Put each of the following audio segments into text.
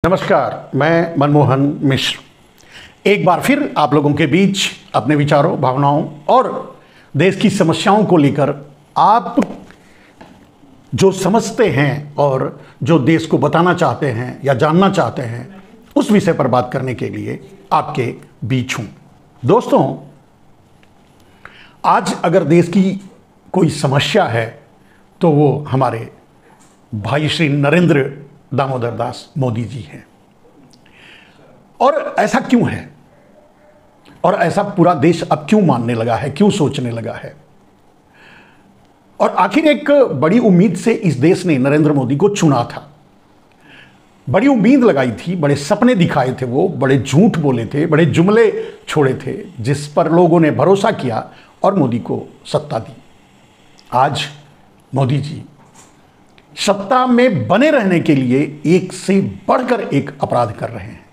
नमस्कार, मैं मनमोहन मिश्र एक बार फिर आप लोगों के बीच अपने विचारों, भावनाओं और देश की समस्याओं को लेकर आप जो समझते हैं और जो देश को बताना चाहते हैं या जानना चाहते हैं उस विषय पर बात करने के लिए आपके बीच हूं। दोस्तों, आज अगर देश की कोई समस्या है तो वो हमारे भाई श्री नरेंद्र दामोदर दास मोदी जी हैं। और ऐसा क्यों है और ऐसा पूरा देश अब क्यों मानने लगा है, क्यों सोचने लगा है? और आखिर एक बड़ी उम्मीद से इस देश ने नरेंद्र मोदी को चुना था। बड़ी उम्मीद लगाई थी, बड़े सपने दिखाए थे, वो बड़े झूठ बोले थे, बड़े जुमले छोड़े थे जिस पर लोगों ने भरोसा किया और मोदी को सत्ता दी। आज मोदी जी सत्ता में बने रहने के लिए एक से बढ़कर एक अपराध कर रहे हैं।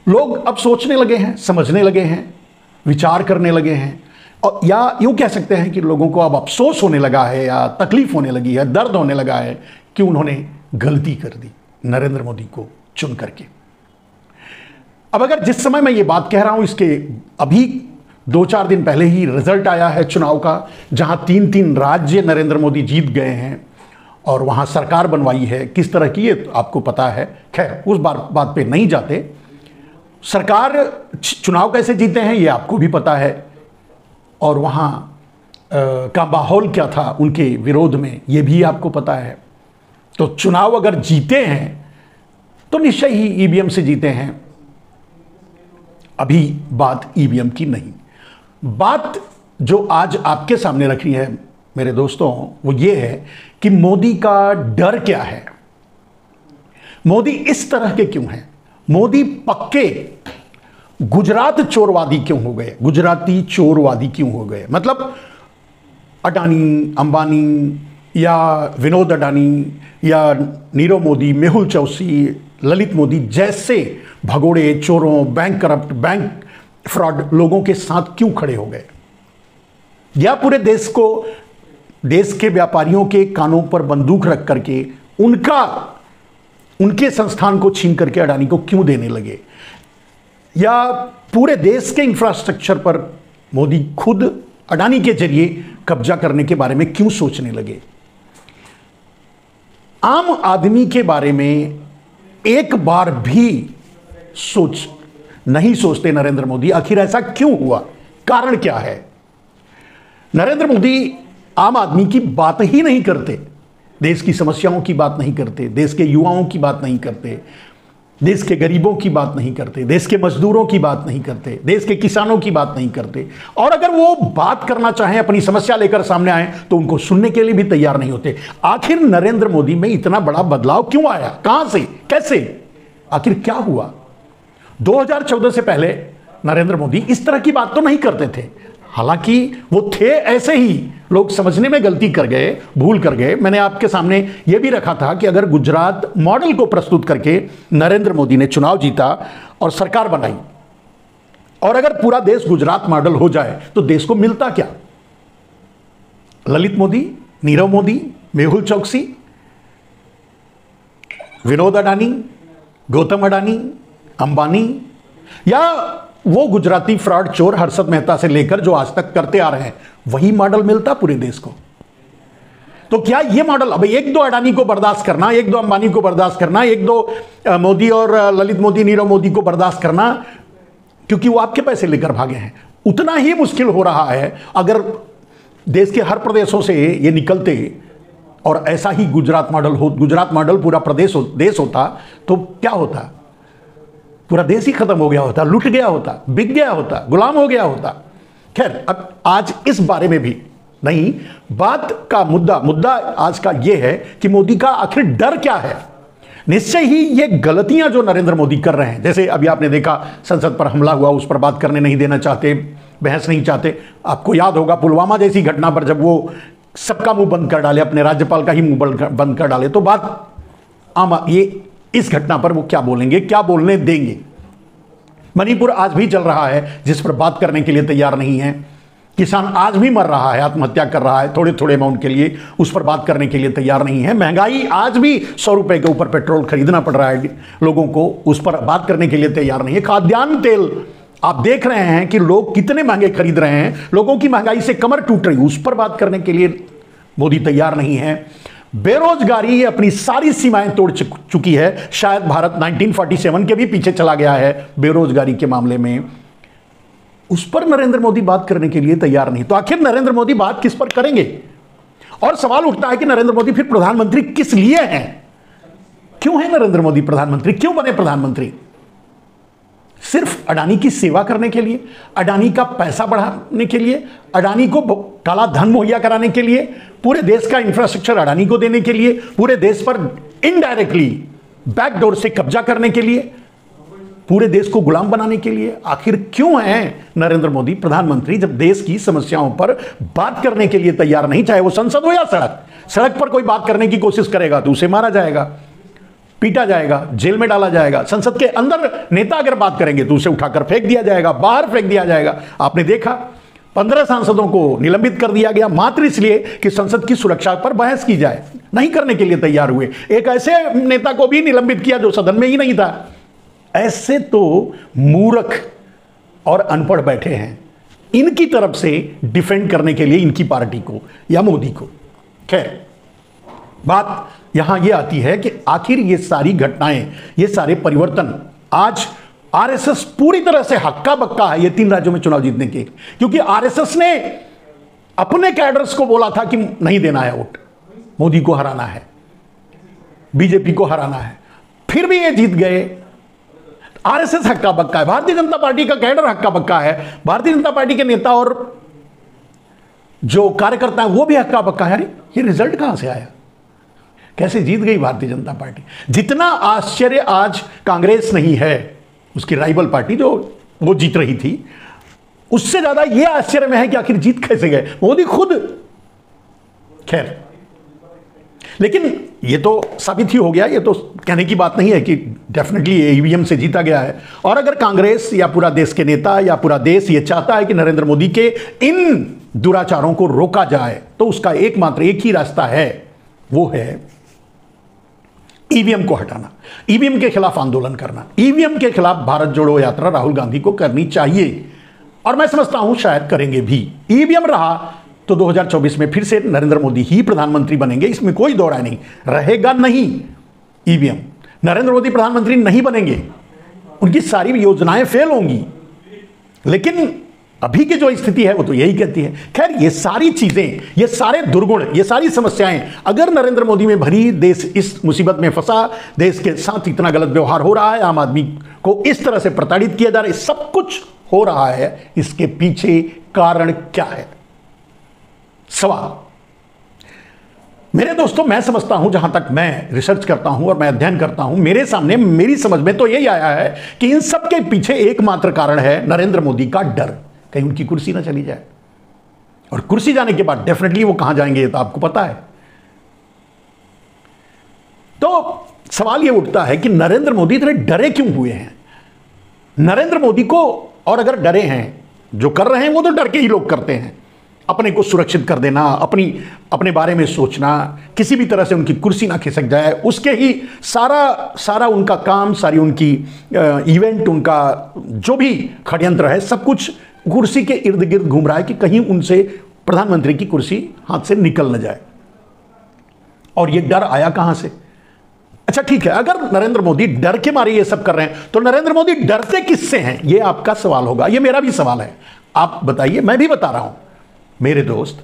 लोग अब सोचने लगे हैं, समझने लगे हैं, विचार करने लगे हैं, और या यूं कह सकते हैं कि लोगों को अब अफसोस होने लगा है या तकलीफ होने लगी है, दर्द होने लगा है कि उन्होंने गलती कर दी नरेंद्र मोदी को चुन करके। अब अगर जिस समय मैं ये बात कह रहा हूं, इसके अभी 2-4 दिन पहले ही रिजल्ट आया है चुनाव का, जहां 3 राज्य नरेंद्र मोदी जीत गए हैं और वहां सरकार बनवाई है। किस तरह की, ये तो आपको पता है। खैर, उस बात पे नहीं जाते। सरकार चुनाव कैसे जीते हैं ये आपको भी पता है, और वहां का माहौल क्या था उनके विरोध में ये भी आपको पता है। तो चुनाव अगर जीते हैं तो निश्चय ही ईवीएम से जीते हैं। अभी बात ईवीएम की नहीं, बात जो आज आपके सामने रखी है मेरे दोस्तों, वो ये है कि मोदी का डर क्या है, मोदी इस तरह के क्यों हैं, मोदी पक्के गुजरात चोरवादी क्यों हो गए, गुजराती चोरवादी क्यों हो गए। मतलब अडानी, अंबानी या विनोद अडानी या नीरव मोदी, मेहुल चौकसी, ललित मोदी जैसे भगोड़े, चोरों, बैंक करप्ट, बैंक फ्रॉड लोगों के साथ क्यों खड़े हो गए, या पूरे देश को, देश के व्यापारियों के कानों पर बंदूक रख करके उनके संस्थान को छीन करके अडानी को क्यों देने लगे, या पूरे देश के इंफ्रास्ट्रक्चर पर मोदी खुद अडानी के जरिए कब्जा करने के बारे में क्यों सोचने लगे। आम आदमी के बारे में एक बार भी नहीं सोचते नरेंद्र मोदी। आखिर ऐसा क्यों हुआ, कारण क्या है? नरेंद्र मोदी आम आदमी की बात ही नहीं करते, देश की समस्याओं की बात नहीं करते, देश के युवाओं की बात नहीं करते, देश के गरीबों की बात नहीं करते, देश के मजदूरों की बात नहीं करते, देश के किसानों की बात नहीं करते। और अगर वो बात करना चाहें, अपनी समस्या लेकर सामने आए, तो उनको सुनने के लिए भी तैयार नहीं होते। आखिर नरेंद्र मोदी में इतना बड़ा बदलाव क्यों आया, कहां से, कैसे, आखिर क्या हुआ? 2014 से पहले नरेंद्र मोदी इस तरह की बात तो नहीं करते थे। हालांकि वो थे ऐसे ही, लोग समझने में गलती कर गए, भूल कर गए। मैंने आपके सामने ये भी रखा था कि अगर गुजरात मॉडल को प्रस्तुत करके नरेंद्र मोदी ने चुनाव जीता और सरकार बनाई, और अगर पूरा देश गुजरात मॉडल हो जाए तो देश को मिलता क्या? ललित मोदी, नीरव मोदी, मेहुल चौकसी, विनोद अडानी, गौतम अडानी, अंबानी, या वो गुजराती फ्रॉड चोर हर्षद मेहता से लेकर जो आज तक करते आ रहे हैं, वही मॉडल मिलता पूरे देश को? तो क्या ये मॉडल, अब 1-2 अडानी को बर्दाश्त करना, 1-2 अंबानी को बर्दाश्त करना, 1-2 मोदी और ललित मोदी, नीरव मोदी को बर्दाश्त करना, क्योंकि वो आपके पैसे लेकर भागे हैं, उतना ही मुश्किल हो रहा है अगर देश के हर प्रदेशों से ये निकलते और ऐसा ही गुजरात मॉडल पूरा देश होता तो क्या होता? पूरा देश ही खत्म हो गया होता, लूट गया होता, बिक गया होता, गुलाम हो गया होता। खैर, अब आज इस बारे में भी नहीं, बात का मुद्दा आज का यह है कि मोदी का आखिर डर क्या है। निश्चय ही ये गलतियां जो नरेंद्र मोदी कर रहे हैं, जैसे अभी आपने देखा संसद पर हमला हुआ, उस पर बात करने नहीं देना चाहते, बहस नहीं चाहते। आपको याद होगा पुलवामा जैसी घटना पर जब वो सबका मुंह बंद कर डाले, अपने राज्यपाल का ही मुंह बंद कर डाले, तो बात ये इस घटना पर वो क्या बोलेंगे, क्या बोलने देंगे। मणिपुर आज भी चल रहा है जिस पर बात करने के लिए तैयार नहीं है। किसान आज भी मर रहा है, आत्महत्या कर रहा है थोड़े थोड़े अमाउंट के लिए, उस पर बात करने के लिए तैयार नहीं है। महंगाई आज भी 100 रुपए के ऊपर पेट्रोल खरीदना पड़ रहा है लोगों को, उस पर बात करने के लिए तैयार नहीं है। खाद्यान्न तेल आप देख रहे हैं कि लोग कितने महंगे खरीद रहे हैं, लोगों की महंगाई से कमर टूट रही, उस पर बात करने के लिए मोदी तैयार नहीं है। बेरोजगारी अपनी सारी सीमाएं तोड़ चुकी है, शायद भारत 1947 के भी पीछे चला गया है बेरोजगारी के मामले में, उस पर नरेंद्र मोदी बात करने के लिए तैयार नहीं। तो आखिर नरेंद्र मोदी बात किस पर करेंगे? और सवाल उठता है कि नरेंद्र मोदी फिर प्रधानमंत्री किस लिए हैं? क्यों है नरेंद्र मोदी प्रधानमंत्री? क्यों बने प्रधानमंत्री? सिर्फ अडानी की सेवा करने के लिए, अडानी का पैसा बढ़ाने के लिए, अडानी को काला धन मुहैया कराने के लिए, पूरे देश का इंफ्रास्ट्रक्चर अडानी को देने के लिए, पूरे देश पर इनडायरेक्टली बैकडोर से कब्जा करने के लिए, पूरे देश को गुलाम बनाने के लिए? आखिर क्यों है नरेंद्र मोदी प्रधानमंत्री जब देश की समस्याओं पर बात करने के लिए तैयार नहीं? चाहे वो संसद हो या सड़क, सड़क पर कोई बात करने की कोशिश करेगा तो उसे मारा जाएगा, पीटा जाएगा, जेल में डाला जाएगा। संसद के अंदर नेता अगर बात करेंगे तो उसे उठाकर फेंक दिया जाएगा, बाहर फेंक दिया जाएगा। आपने देखा 15 सांसदों को निलंबित कर दिया गया मात्र इसलिए कि संसद की सुरक्षा पर बहस की जाए, नहीं करने के लिए तैयार हुए। एक ऐसे नेता को भी निलंबित किया जो सदन में ही नहीं था। ऐसे तो मूर्ख और अनपढ़ बैठे हैं, इनकी तरफ से डिफेंड करने के लिए इनकी पार्टी को या मोदी को। खैर, बात यहां यह आती है कि आखिर ये सारी घटनाएं, ये सारे परिवर्तन, आज आरएसएस पूरी तरह से हक्का बक्का है ये 3 राज्यों में चुनाव जीतने के, क्योंकि आरएसएस ने अपने कैडर्स को बोला था कि नहीं देना है वोट, मोदी को हराना है, बीजेपी को हराना है, फिर भी ये जीत गए। आरएसएस हक्का बक्का है, भारतीय जनता पार्टी का कैडर हक्का बक्का है, भारतीय जनता पार्टी के नेता और जो कार्यकर्ता है वो भी हक्का बक्का है। अरे ये रिजल्ट कहां से आया? कैसे जीत गई भारतीय जनता पार्टी? जितना आश्चर्य आज कांग्रेस नहीं है, उसकी राइवल पार्टी जो वो जीत रही थी, उससे ज्यादा ये आश्चर्य में है कि आखिर जीत कैसे गए मोदी खुद। खैर, लेकिन ये तो साबित ही हो गया, ये तो कहने की बात नहीं है कि डेफिनेटली ईवीएम से जीता गया है। और अगर कांग्रेस या पूरा देश के नेता या पूरा देश ये चाहता है कि नरेंद्र मोदी के इन दुराचारों को रोका जाए, तो उसका एकमात्र एक ही रास्ता है, वो है ईवीएम को हटाना, ईवीएम के खिलाफ आंदोलन करना। ईवीएम के खिलाफ भारत जोड़ो यात्रा राहुल गांधी को करनी चाहिए, और मैं समझता हूं शायद करेंगे भी। ईवीएम रहा तो 2024 में फिर से नरेंद्र मोदी ही प्रधानमंत्री बनेंगे, इसमें कोई दो राय नहीं। रहेगा नहीं ईवीएम, नरेंद्र मोदी प्रधानमंत्री नहीं बनेंगे, उनकी सारी योजनाएं फेल होंगी। लेकिन अभी की जो स्थिति है वो तो यही कहती है। खैर, ये सारी चीजें, ये सारे दुर्गुण, ये सारी समस्याएं, अगर नरेंद्र मोदी में भरी देश इस मुसीबत में फंसा, देश के साथ इतना गलत व्यवहार हो रहा है, आम आदमी को इस तरह से प्रताड़ित किया जा रहा है, सब कुछ हो रहा है, इसके पीछे कारण क्या है? सवाल मेरे दोस्तों, मैं समझता हूं, जहां तक मैं रिसर्च करता हूं और मैं अध्ययन करता हूं, मेरे सामने मेरी समझ में तो यही आया है कि इन सब के पीछे एकमात्र कारण है नरेंद्र मोदी का डर, कहीं उनकी कुर्सी ना चली जाए। और कुर्सी जाने के बाद डेफिनेटली वो कहां जाएंगे तो आपको पता है। तो सवाल ये उठता है कि नरेंद्र मोदी इतने डरे क्यों हुए हैं? नरेंद्र मोदी को, और अगर डरे हैं, जो कर रहे हैं वो तो डर के ही लोग करते हैं, अपने को सुरक्षित कर देना, अपने बारे में सोचना, किसी भी तरह से उनकी कुर्सी ना खिसक जाए, उसके ही सारा उनका काम, सारी उनकी इवेंट, उनका जो भी षड्यंत्र है, सब कुछ कुर्सी के इर्द गिर्द घूम रहा है कि कहीं उनसे प्रधानमंत्री की कुर्सी हाथ से निकल न जाए। और ये डर आया कहां से? अच्छा ठीक है, अगर नरेंद्र मोदी डर के मारे ये सब कर रहे हैं, तो नरेंद्र मोदी डरते किससे हैं? ये आपका सवाल होगा, ये मेरा भी सवाल है। आप बताइए, मैं भी बता रहा हूं। मेरे दोस्त,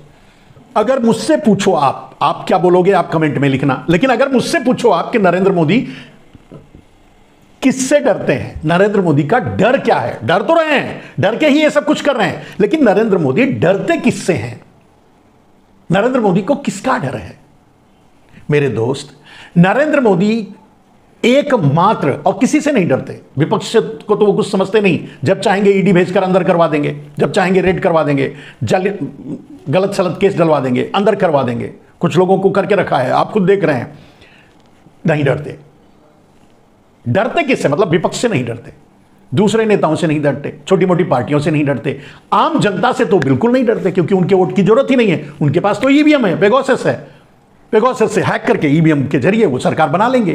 अगर मुझसे पूछो आप क्या बोलोगे आप कमेंट में लिखना, लेकिन अगर मुझसे पूछो आप कि नरेंद्र मोदी किससे डरते हैं, नरेंद्र मोदी का डर क्या है? डर तो रहे हैं, डर के ही ये सब कुछ कर रहे हैं, लेकिन नरेंद्र मोदी डरते किससे हैं? नरेंद्र मोदी को किसका डर है? मेरे दोस्त, नरेंद्र मोदी एकमात्र, और किसी से नहीं डरते। विपक्ष को तो वो कुछ समझते नहीं, जब चाहेंगे ईडी भेजकर अंदर करवा देंगे, जब चाहेंगे रेड करवा देंगे, गलत सलत केस डलवा देंगे, अंदर करवा देंगे। कुछ लोगों को करके रखा है, आप खुद देख रहे हैं। नहीं डरते। डरते किससे? मतलब विपक्ष से नहीं डरते। दूसरे नेताओं से नहीं डरते, छोटी मोटी पार्टियों से नहीं डरते, आम जनता से तो बिल्कुल नहीं डरते, क्योंकि उनके वोट की जरूरत ही नहीं है। उनके पास तो ईवीएम है, पेगासस है, पेगासस से हैक करके ईवीएम के जरिए वो सरकार बना लेंगे,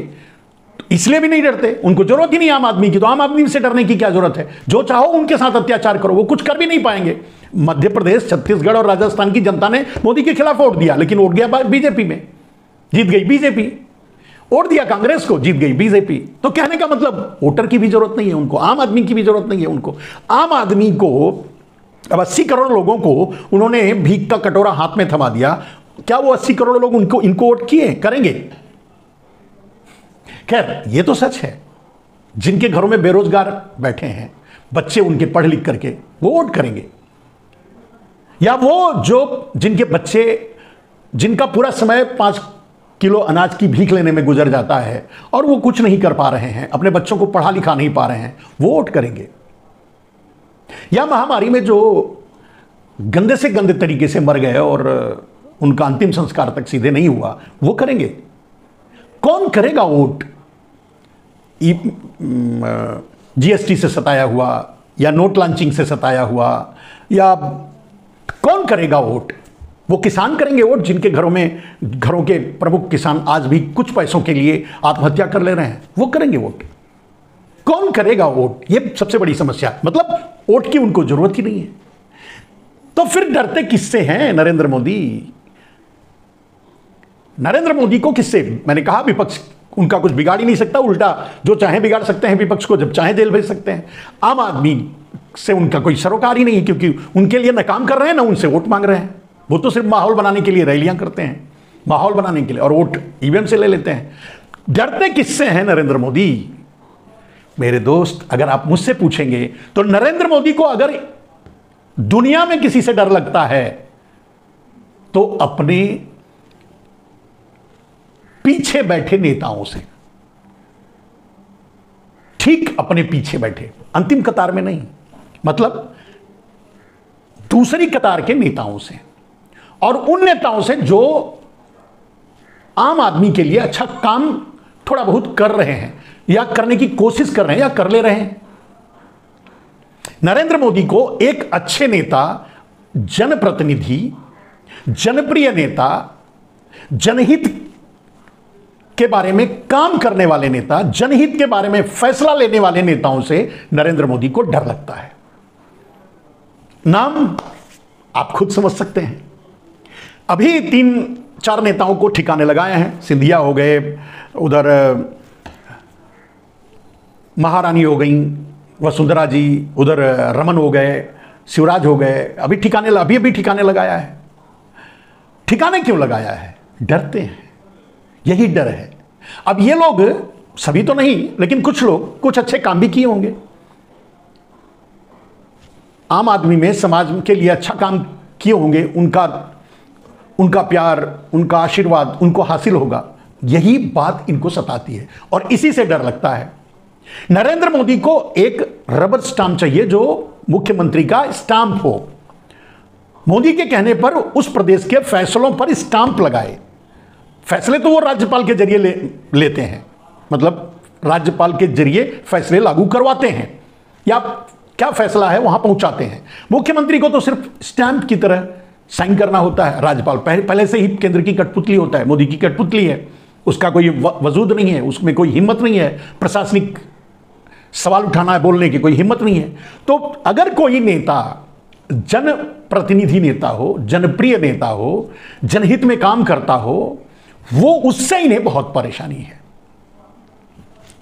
तो इसलिए भी नहीं डरते। उनको जरूरत ही नहीं आम आदमी की, तो आम आदमी से डरने की क्या जरूरत है? जो चाहो उनके साथ अत्याचार करो, वो कुछ कर भी नहीं पाएंगे। मध्य प्रदेश, छत्तीसगढ़ और राजस्थान की जनता ने मोदी के खिलाफ वोट दिया, लेकिन वोट गया बीजेपी में, जीत गई बीजेपी। वोट दिया कांग्रेस को, जीत गई बीजेपी। तो कहने का मतलब वोटर की भी जरूरत नहीं है उनको, आम आदमी की भी जरूरत नहीं है उनको। आम आदमी को अब 80 करोड़ लोगों को उन्होंने भीख का कटोरा हाथ में थमा दिया, क्या वो 80 करोड़ लोग इनको वोट किए करेंगे? खैर, ये तो सच है, जिनके घरों में बेरोजगार बैठे हैं बच्चे, उनके पढ़ लिख करके वो वोट करेंगे। या वो जो जिनके बच्चे, जिनका पूरा समय 5 किलो अनाज की भीख लेने में गुजर जाता है और वो कुछ नहीं कर पा रहे हैं, अपने बच्चों को पढ़ा लिखा नहीं पा रहे हैं, वो वोट करेंगे। या महामारी में जो गंदे से गंदे तरीके से मर गए और उनका अंतिम संस्कार तक सीधे नहीं हुआ, वो करेंगे। कौन करेगा वोट? जीएसटी से सताया हुआ, या नोट लॉन्चिंग से सताया हुआ, या कौन करेगा वोट? वो किसान करेंगे वोट, जिनके घरों के प्रमुख किसान आज भी कुछ पैसों के लिए आत्महत्या कर ले रहे हैं, वो करेंगे वोट। कौन करेगा वोट? ये सबसे बड़ी समस्या, मतलब वोट की उनको जरूरत ही नहीं है। तो फिर डरते किससे हैं नरेंद्र मोदी? नरेंद्र मोदी को किससे? मैंने कहा विपक्ष उनका कुछ बिगाड़ ही नहीं सकता, उल्टा जो चाहे बिगाड़ सकते हैं विपक्ष को, जब चाहे जेल भेज सकते हैं। आम आदमी से उनका कोई सरोकार ही नहीं है, क्योंकि उनके लिए ना काम कर रहे हैं ना उनसे वोट मांग रहे हैं। वो तो सिर्फ माहौल बनाने के लिए रैलियां करते हैं, माहौल बनाने के लिए, और वोट ईवीएम से ले लेते हैं। डरते किससे हैं नरेंद्र मोदी? मेरे दोस्त, अगर आप मुझसे पूछेंगे तो नरेंद्र मोदी को अगर दुनिया में किसी से डर लगता है तो अपने पीछे बैठे नेताओं से, ठीक अपने पीछे बैठे, अंतिम कतार में नहीं, मतलब दूसरी कतार के नेताओं से, और उन नेताओं से जो आम आदमी के लिए अच्छा काम थोड़ा बहुत कर रहे हैं, या करने की कोशिश कर रहे हैं, या कर ले रहे हैं। नरेंद्र मोदी को एक अच्छे नेता, जनप्रतिनिधि, जनप्रिय नेता, जनहित के बारे में काम करने वाले नेता, जनहित के बारे में फैसला लेने वाले नेताओं से नरेंद्र मोदी को डर लगता है। नाम आप खुद समझ सकते हैं। अभी 3-4 नेताओं को ठिकाने लगाए हैं। सिंधिया हो गए, उधर महारानी हो गई वसुंधरा जी, उधर रमन हो गए, शिवराज हो गए, अभी ठिकाने लगाया है। ठिकाने क्यों लगाया है? डरते हैं, यही डर है। अब ये लोग, सभी तो नहीं, लेकिन कुछ लोग कुछ अच्छे काम भी किए होंगे, आम आदमी में समाज के लिए अच्छा काम किए होंगे, उनका प्यार, उनका आशीर्वाद उनको हासिल होगा। यही बात इनको सताती है और इसी से डर लगता है। नरेंद्र मोदी को एक रबर स्टाम्प चाहिए, जो मुख्यमंत्री का स्टाम्प हो, मोदी के कहने पर उस प्रदेश के फैसलों पर स्टाम्प लगाए। फैसले तो वो राज्यपाल के जरिए लेते हैं, मतलब राज्यपाल के जरिए फैसले लागू करवाते हैं, या क्या फैसला है वहां पहुंचाते हैं। मुख्यमंत्री को तो सिर्फ स्टैंप की तरह साइन करना होता है। राज्यपाल पहले से ही केंद्र की कठपुतली होता है, मोदी की कठपुतली है, उसका कोई वजूद नहीं है, उसमें कोई हिम्मत नहीं है, प्रशासनिक सवाल उठाना है, बोलने की कोई हिम्मत नहीं है। तो अगर कोई नेता जनप्रतिनिधि नेता हो, जनप्रिय नेता हो, जनहित में काम करता हो, वो उससे इन्हें बहुत परेशानी है।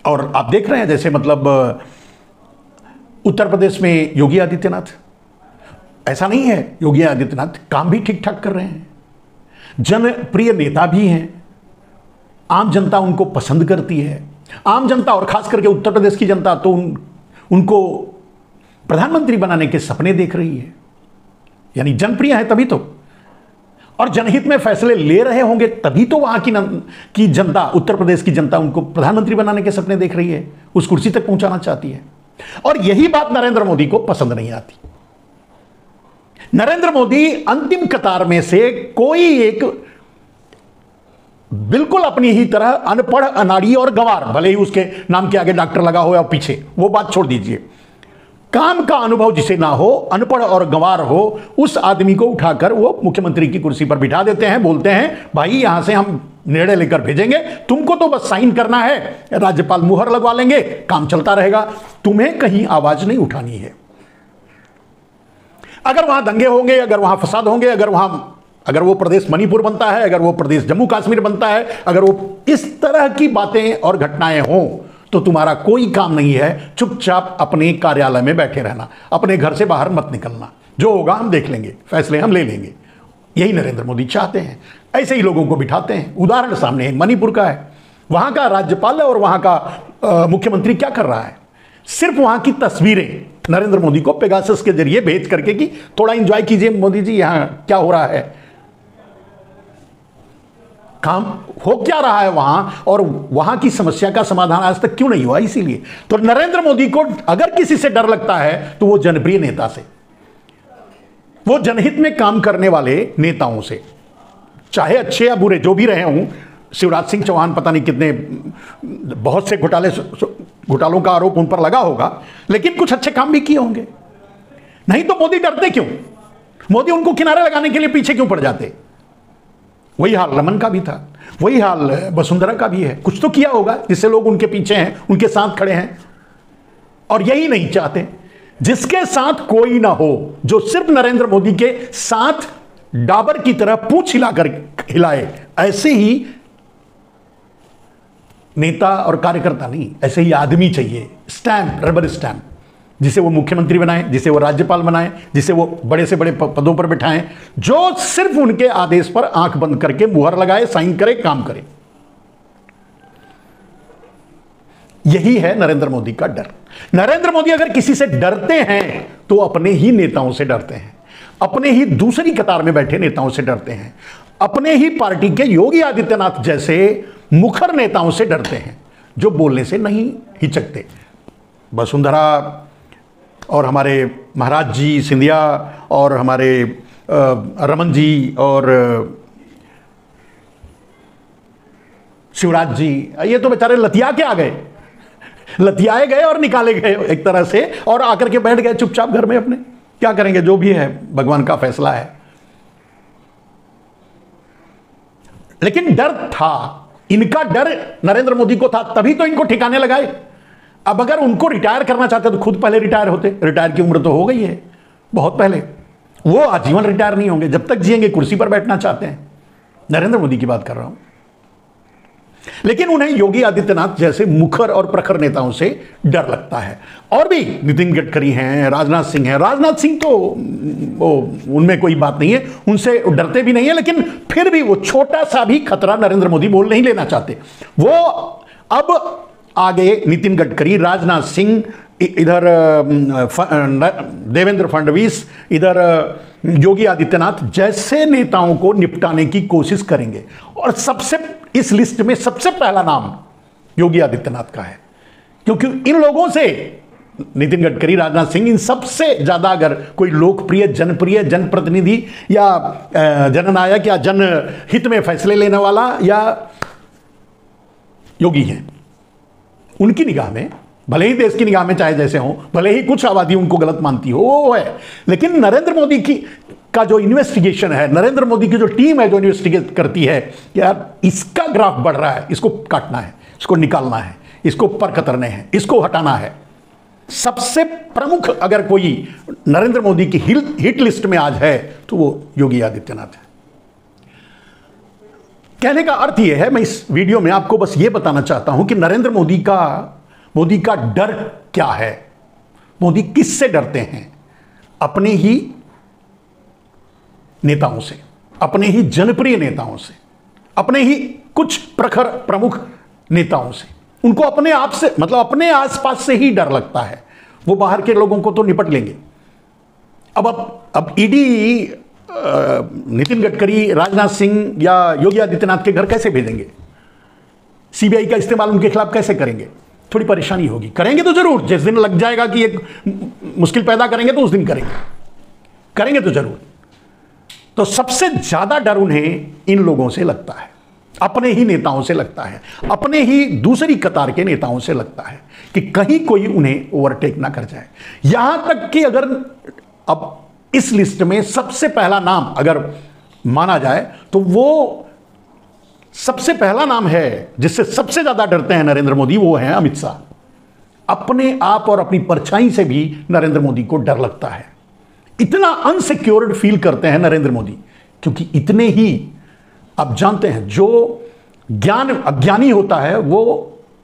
और आप देख रहे हैं जैसे मतलब उत्तर प्रदेश में योगी आदित्यनाथ, ऐसा नहीं है, योगी आदित्यनाथ काम भी ठीक ठाक कर रहे हैं, जनप्रिय नेता भी हैं, आम जनता उनको पसंद करती है। आम जनता और खास करके उत्तर प्रदेश की जनता तो उनको प्रधानमंत्री बनाने के सपने देख रही है, यानी जनप्रिय है तभी तो, और जनहित में फैसले ले रहे होंगे तभी तो वहां की जनता, उत्तर प्रदेश की जनता उनको प्रधानमंत्री बनाने के सपने देख रही है, उस कुर्सी तक पहुंचाना चाहती है। और यही बात नरेंद्र मोदी को पसंद नहीं आती। नरेंद्र मोदी अंतिम कतार में से कोई एक बिल्कुल अपनी ही तरह अनपढ़, अनाड़ी और गंवार, भले ही उसके नाम के आगे डॉक्टर लगा हो या पीछे, वो बात छोड़ दीजिए, काम का अनुभव जिसे ना हो, अनपढ़ और गंवार हो, उस आदमी को उठाकर वो मुख्यमंत्री की कुर्सी पर बिठा देते हैं, बोलते हैं भाई यहां से हम निर्णय लेकर भेजेंगे, तुमको तो बस साइन करना है, राज्यपाल मुहर लगवा लेंगे, काम चलता रहेगा, तुम्हें कहीं आवाज नहीं उठानी है। अगर वहां दंगे होंगे, अगर वहां फसाद होंगे, अगर वो प्रदेश मणिपुर बनता है, अगर वो प्रदेश जम्मू कश्मीर बनता है, अगर वो इस तरह की बातें और घटनाएं हों, तो तुम्हारा कोई काम नहीं है, चुपचाप अपने कार्यालय में बैठे रहना, अपने घर से बाहर मत निकलना, जो होगा हम देख लेंगे, फैसले हम ले लेंगे। यही नरेंद्र मोदी चाहते हैं, ऐसे ही लोगों को बिठाते हैं। उदाहरण सामने है, मणिपुर का है, वहां का राज्यपाल और वहां का मुख्यमंत्री क्या कर रहा है, सिर्फ वहां की तस्वीरें नरेंद्र मोदी को पेगासस के जरिए भेज करके कि थोड़ा एंजॉय कीजिए मोदी जी, यहां क्या हो रहा है, काम हो क्या रहा है वहां, और वहां की समस्या का समाधान आज तक क्यों नहीं हुआ। इसीलिए तो नरेंद्र मोदी को अगर किसी से डर लगता है तो वो जनप्रिय नेता से, वो जनहित में काम करने वाले नेताओं से, चाहे अच्छे या बुरे जो भी रहे हों। शिवराज सिंह चौहान पता नहीं कितने, बहुत से घोटालों का आरोप उन पर लगा होगा, लेकिन कुछ अच्छे काम भी किए होंगे। नहीं तो मोदी डरते क्यों, मोदी उनको किनारे लगाने के लिए पीछे क्यों पड़ जाते। वही हाल रमन का भी था, वही हाल वसुंधरा का भी है, कुछ तो किया होगा जिससे लोग उनके पीछे हैं, उनके साथ खड़े हैं। और यही नहीं चाहते जिसके साथ कोई ना हो, जो सिर्फ नरेंद्र मोदी के साथ डाबर की तरह पूंछ हिलाकर हिलाए, ऐसे ही नेता और कार्यकर्ता नहीं, ऐसे ही आदमी चाहिए, स्टैंप, रबर स्टैंप, जिसे वो मुख्यमंत्री बनाए, जिसे वो राज्यपाल बनाए, जिसे वो बड़े से बड़े पदों पर बिठाएं, जो सिर्फ उनके आदेश पर आंख बंद करके मुहर लगाए, साइन करे, काम करे। यही है नरेंद्र मोदी का डर। नरेंद्र मोदी अगर किसी से डरते हैं तो अपने ही नेताओं से डरते हैं, अपने ही दूसरी कतार में बैठे नेताओं से डरते हैं, अपने ही पार्टी के योगी आदित्यनाथ जैसे मुखर नेताओं से डरते हैं, जो बोलने से नहीं हिचकते। वसुंधरा और हमारे महाराज जी सिंधिया और हमारे रमन जी और शिवराज जी, ये तो बेचारे लतिया के आ गए, लतियाए गए और निकाले गए एक तरह से, और आकर के बैठ गए चुपचाप घर में अपने। क्या करेंगे, जो भी है भगवान का फैसला है। लेकिन डर था, इनका डर नरेंद्र मोदी को था, तभी तो इनको ठिकाने लगाए। अब अगर उनको रिटायर करना चाहते तो खुद पहले रिटायर होते, रिटायर की उम्र तो हो गई है बहुत पहले, वो आजीवन रिटायर नहीं होंगे, जब तक जिएंगे कुर्सी पर बैठना चाहते हैं। नरेंद्र मोदी की बात कर रहा हूं। लेकिन उन्हें योगी आदित्यनाथ जैसे मुखर और प्रखर नेताओं से डर लगता है। और भी नितिन गडकरी हैं, राजनाथ सिंह हैं। राजनाथ सिंह तो वो उनमें कोई बात नहीं है, उनसे डरते भी नहीं है, लेकिन फिर भी वो छोटा सा भी खतरा नरेंद्र मोदी बोल नहीं लेना चाहते। वो अब आगे नितिन गडकरी, राजनाथ सिंह, इधर देवेंद्र फडणवीस, इधर योगी आदित्यनाथ जैसे नेताओं को निपटाने की कोशिश करेंगे। और सबसे इस लिस्ट में सबसे पहला नाम योगी आदित्यनाथ का है, क्योंकि इन लोगों से, नितिन गडकरी, राजनाथ सिंह, इन सबसे ज्यादा अगर कोई लोकप्रिय, जनप्रिय, जनप्रतिनिधि या जननायक या जनहित में फैसले लेने वाला या योगी हैं। उनकी निगाह में, भले ही देश की निगाह में चाहे जैसे हो, भले ही कुछ आबादी उनको गलत मानती हो, वो है, लेकिन नरेंद्र मोदी का जो इन्वेस्टिगेशन है, नरेंद्र मोदी की जो टीम है जो इन्वेस्टिगेट करती है, यार इसका ग्राफ बढ़ रहा है, इसको काटना है, इसको निकालना है, इसको पर कतरने हैं, इसको हटाना है। सबसे प्रमुख अगर कोई नरेंद्र मोदी की हिट लिस्ट में आज है तो वो योगी आदित्यनाथ है। कहने का अर्थ यह है, मैं इस वीडियो में आपको बस यह बताना चाहता हूं कि नरेंद्र मोदी का डर क्या है। मोदी किससे डरते हैं? अपने ही नेताओं से, अपने ही जनप्रिय नेताओं से, अपने ही कुछ प्रखर प्रमुख नेताओं से। उनको अपने आप से, मतलब अपने आसपास से ही डर लगता है। वो बाहर के लोगों को तो निपट लेंगे। अब ईडी नितिन गडकरी, राजनाथ सिंह या योगी आदित्यनाथ के घर कैसे भेजेंगे? सीबीआई का इस्तेमाल उनके खिलाफ कैसे करेंगे? थोड़ी परेशानी होगी। करेंगे तो जरूर, जिस दिन लग जाएगा कि एक मुश्किल पैदा करेंगे तो उस दिन करेंगे तो जरूर। तो सबसे ज्यादा डर उन्हें इन लोगों से लगता है। अपने ही नेताओं से लगता है, अपने ही दूसरी कतार के नेताओं से लगता है कि कहीं कोई उन्हें ओवरटेक ना कर जाए। यहां तक कि अगर अब इस लिस्ट में सबसे पहला नाम अगर माना जाए तो वो सबसे पहला नाम है जिससे सबसे ज्यादा डरते हैं नरेंद्र मोदी, वो है अमित शाह। अपने आप और अपनी परछाई से भी नरेंद्र मोदी को डर लगता है। इतना अनसिक्योर्ड फील करते हैं नरेंद्र मोदी, क्योंकि इतने ही आप जानते हैं जो ज्ञान अज्ञानी होता है वो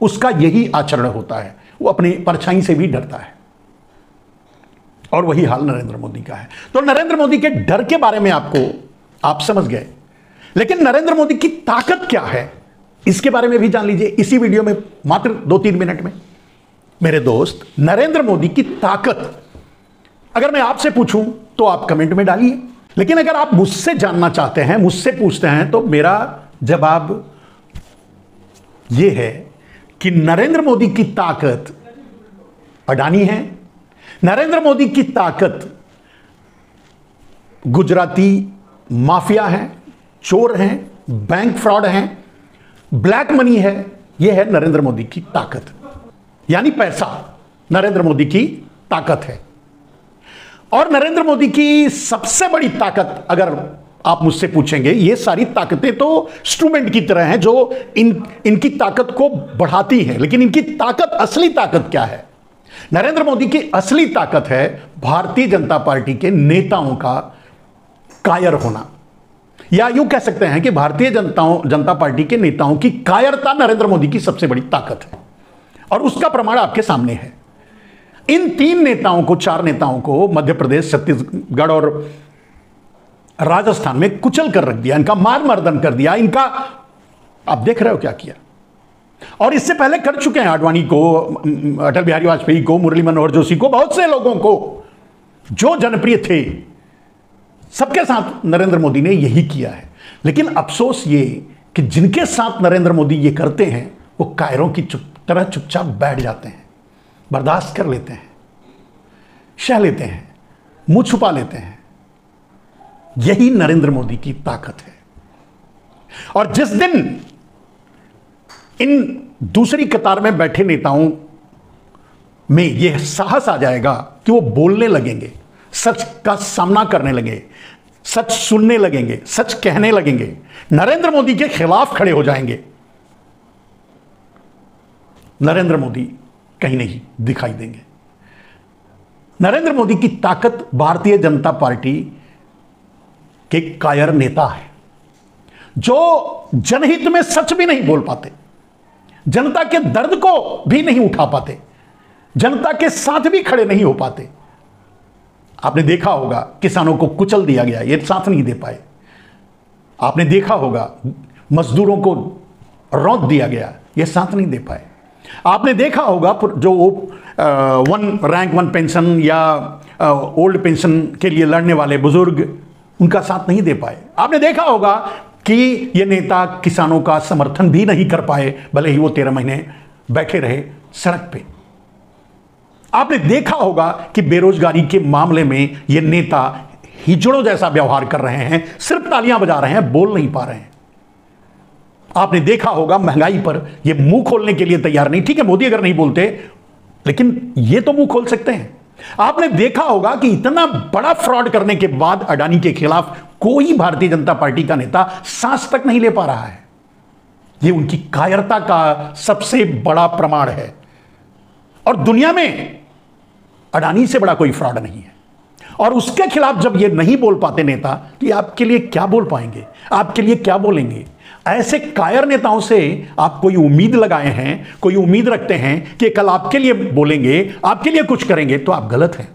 उसका यही आचरण होता है, वो अपनी परछाई से भी डरता है। और वही हाल नरेंद्र मोदी का है। तो नरेंद्र मोदी के डर के बारे में आप समझ गए, लेकिन नरेंद्र मोदी की ताकत क्या है इसके बारे में भी जान लीजिए इसी वीडियो में, मात्र 2-3 मिनट में। मेरे दोस्त, नरेंद्र मोदी की ताकत अगर मैं आपसे पूछूं तो आप कमेंट में डालिए, लेकिन अगर आप मुझसे जानना चाहते हैं, मुझसे पूछते हैं, तो मेरा जवाब यह है कि नरेंद्र मोदी की ताकत अडानी है, नरेंद्र मोदी की ताकत गुजराती माफिया है, चोर हैं, बैंक फ्रॉड हैं, ब्लैक मनी है। यह है नरेंद्र मोदी की ताकत, यानी पैसा नरेंद्र मोदी की ताकत है। और नरेंद्र मोदी की सबसे बड़ी ताकत अगर आप मुझसे पूछेंगे, ये सारी ताकतें तो इंस्ट्रूमेंट की तरह हैं जो इनकी ताकत को बढ़ाती हैं, लेकिन इनकी ताकत, असली ताकत क्या है? नरेंद्र मोदी की असली ताकत है भारतीय जनता पार्टी के नेताओं का कायर होना, या यूं कह सकते हैं कि भारतीय जनता पार्टी के नेताओं की कायरता नरेंद्र मोदी की सबसे बड़ी ताकत है। और उसका प्रमाण आपके सामने है। इन 3 नेताओं को, 4 नेताओं को मध्य प्रदेश, छत्तीसगढ़ और राजस्थान में कुचल कर रख दिया, इनका मार मर्दन कर दिया, इनका आप देख रहे हो क्या किया। और इससे पहले कर चुके हैं आडवाणी को, अटल बिहारी वाजपेयी को, मुरली मनोहर जोशी को, बहुत से लोगों को जो जनप्रिय थे, सबके साथ नरेंद्र मोदी ने यही किया है। लेकिन अफसोस ये कि जिनके साथ नरेंद्र मोदी ये करते हैं वो कायरों की तरह चुपचाप बैठ जाते हैं, बर्दाश्त कर लेते हैं, सह लेते हैं, मुंह छुपा लेते हैं। यही नरेंद्र मोदी की ताकत है। और जिस दिन इन दूसरी कतार में बैठे नेताओं में यह साहस आ जाएगा कि वो बोलने लगेंगे, सच का सामना करने लगेंगे, सच सुनने लगेंगे, सच कहने लगेंगे, नरेंद्र मोदी के खिलाफ खड़े हो जाएंगे, नरेंद्र मोदी कहीं नहीं दिखाई देंगे। नरेंद्र मोदी की ताकत भारतीय जनता पार्टी के कायर नेता है, जो जनहित में सच भी नहीं बोल पाते, जनता के दर्द को भी नहीं उठा पाते, जनता के साथ भी खड़े नहीं हो पाते। आपने देखा होगा किसानों को कुचल दिया गया, ये साथ नहीं दे पाए। आपने देखा होगा मजदूरों को रौंद दिया गया, ये साथ नहीं दे पाए। आपने देखा होगा जो 1 रैंक 1 पेंशन या ओल्ड पेंशन के लिए लड़ने वाले बुजुर्ग, उनका साथ नहीं दे पाए। आपने देखा होगा कि ये नेता किसानों का समर्थन भी नहीं कर पाए, भले ही वो 13 महीने बैठे रहे सड़क पे। आपने देखा होगा कि बेरोजगारी के मामले में ये नेता हिजड़ों जैसा व्यवहार कर रहे हैं, सिर्फ तालियां बजा रहे हैं, बोल नहीं पा रहे हैं। आपने देखा होगा महंगाई पर ये मुंह खोलने के लिए तैयार नहीं। ठीक है, मोदी अगर नहीं बोलते, लेकिन ये तो मुंह खोल सकते हैं। आपने देखा होगा कि इतना बड़ा फ्रॉड करने के बाद अडानी के खिलाफ कोई भारतीय जनता पार्टी का नेता सांस तक नहीं ले पा रहा है। ये उनकी कायरता का सबसे बड़ा प्रमाण है। और दुनिया में अडानी से बड़ा कोई फ्रॉड नहीं है। और उसके खिलाफ जब ये नहीं बोल पाते नेता, तो ये आपके लिए क्या बोल पाएंगे, आपके लिए क्या बोलेंगे? ऐसे कायर नेताओं से आप कोई उम्मीद लगाए हैं, कोई उम्मीद रखते हैं कि कल आपके लिए बोलेंगे, आपके लिए कुछ करेंगे, तो आप गलत हैं।